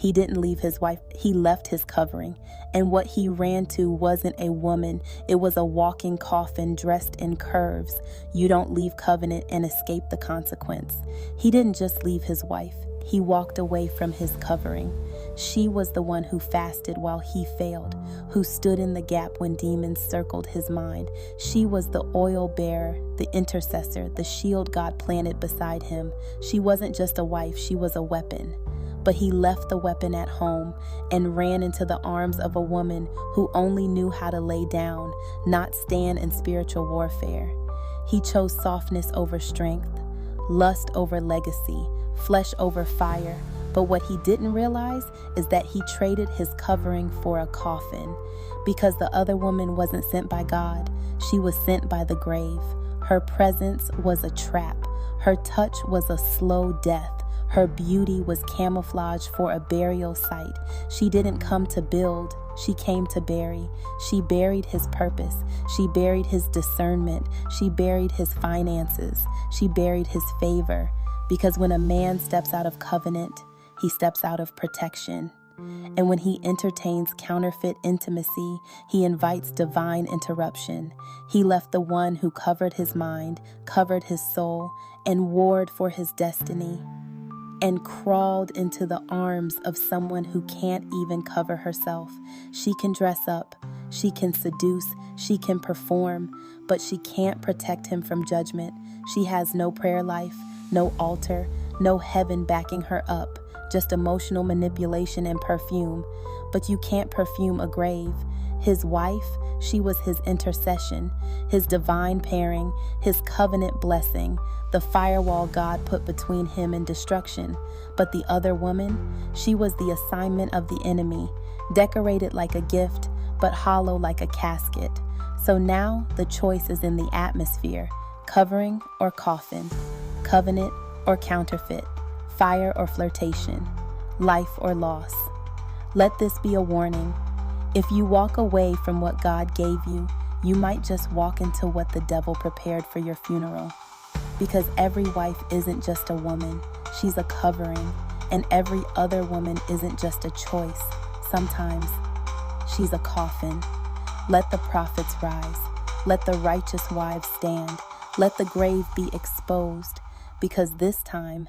He didn't leave his wife, he left his covering. And what he ran to wasn't a woman, it was a walking coffin dressed in curves. You don't leave covenant and escape the consequence. He didn't just leave his wife, he walked away from his covering. She was the one who fasted while he failed, who stood in the gap when demons circled his mind. She was the oil bearer, the intercessor, the shield God planted beside him. She wasn't just a wife, she was a weapon. But he left the weapon at home and ran into the arms of a woman who only knew how to lay down, not stand in spiritual warfare. He chose softness over strength, lust over legacy, flesh over fire. But what he didn't realize is that he traded his covering for a coffin. Because the other woman wasn't sent by God, she was sent by the grave. Her presence was a trap. Her touch was a slow death. Her beauty was camouflage for a burial site. She didn't come to build, she came to bury. She buried his purpose. She buried his discernment. She buried his finances. She buried his favor. Because when a man steps out of covenant, he steps out of protection. And when he entertains counterfeit intimacy, he invites divine interruption. He left the one who covered his mind, covered his soul, and warred for his destiny, and crawled into the arms of someone who can't even cover herself. She can dress up, she can seduce, she can perform, but she can't protect him from judgment. She has no prayer life, no altar, no heaven backing her up, just emotional manipulation and perfume. But you can't perfume a grave. His wife, she was his intercession, his divine pairing, his covenant blessing, the firewall God put between him and destruction. But the other woman, she was the assignment of the enemy, decorated like a gift, but hollow like a casket. So now the choice is in the atmosphere, covering or coffin, covenant or counterfeit, fire or flirtation, life or loss. Let this be a warning. If you walk away from what God gave you, you might just walk into what the devil prepared for your funeral. Because every wife isn't just a woman, she's a covering. And every other woman isn't just a choice. Sometimes she's a coffin. Let the prophets rise. Let the righteous wives stand. Let the grave be exposed. Because this time,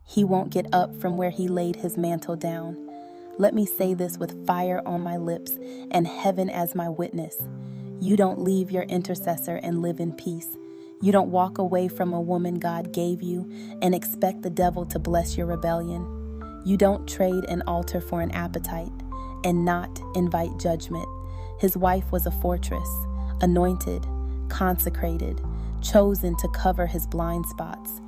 he won't get up from where he laid his mantle down. Let me say this with fire on my lips and heaven as my witness. You don't leave your intercessor and live in peace. You don't walk away from a woman God gave you and expect the devil to bless your rebellion. You don't trade an altar for an appetite and not invite judgment. His wife was a fortress, anointed, consecrated, chosen to cover his blind spots.